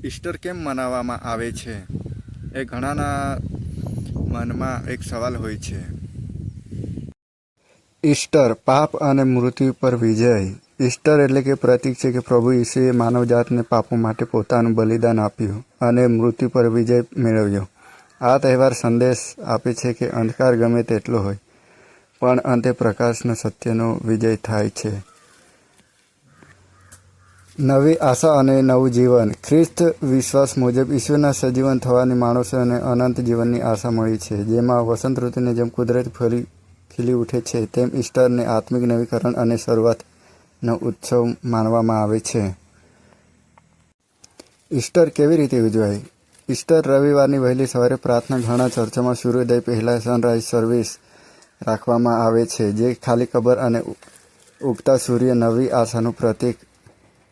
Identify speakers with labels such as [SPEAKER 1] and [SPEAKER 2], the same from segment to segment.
[SPEAKER 1] Easter કેમ મનાવવામાં આવે છે એ ઘણાના મનમાં એક સવાલ હોય છે. ઈસ્ટર, પાપ અને મૃત્યુ પર વિજય. ઈસ્ટર એટલે કે પ્રતીક છે કે પ્રભુ ઈસુએ માનવજાતને પાપો માટે પોતાનું બલિદાન આપ્યું અને મૃત્યુ પર વિજય મેળવ્યો. આ તહેવાર સંદેશ આપે છે કે અંધકાર ગમે તેટલો હોય, પણ અંતે પ્રકાશના સત્યનો વિજય થાય છે. નવી આશા અને નવું જીવન. ખ્રિસ્ત વિશ્વાસ મુજબ ઈશ્વરના સજીવન થવાની માણસોને અનંત જીવનની આશા મળી છે. જેમાં વસંત ઋતુની જેમ કુદરત ફરી ખીલી ઉઠે છે, તેમ ઈસ્ટરને આત્મિક નવીકરણ અને શરૂઆતનો ઉત્સવ માનવામાં આવે છે. ઈસ્ટર કેવી રીતે ઉજવાય? ઈસ્ટર રવિવારની વહેલી સવારે પ્રાર્થના. ઘણા ચર્ચોમાં સૂર્યોદય પહેલાં સનરાઇઝ સર્વિસ રાખવામાં આવે છે, જે ખાલી કબર અને ઉગતા સૂર્ય નવી આશાનું પ્રતીક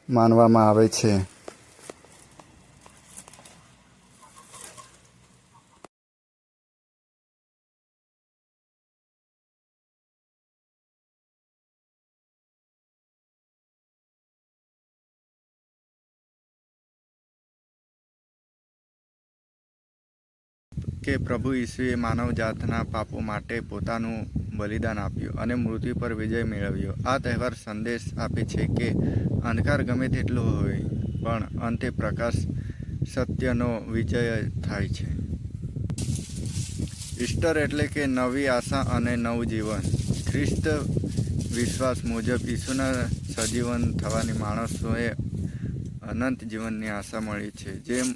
[SPEAKER 1] માનવામાં આવે છે. કે પ્રભુ ઈસુએ માનવજાતના પાપો માટે પોતાનું બલિદાન આપ્યું અને મૃત્યુ પર વિજય મેળવ્યો. આ તહેવાર સંદેશ આપે છે કે અંધકાર ગમે તેટલો હોય, પણ અંતે પ્રકાશ સત્યનો વિજય થાય છે. ઈસ્ટર એટલે કે નવી આશા અને નવું જીવન. ખ્રિસ્ત વિશ્વાસ મુજબ ઈસુના સજીવન થવાની માણસોએ અનંત જીવનની આશા મળી છે. જેમ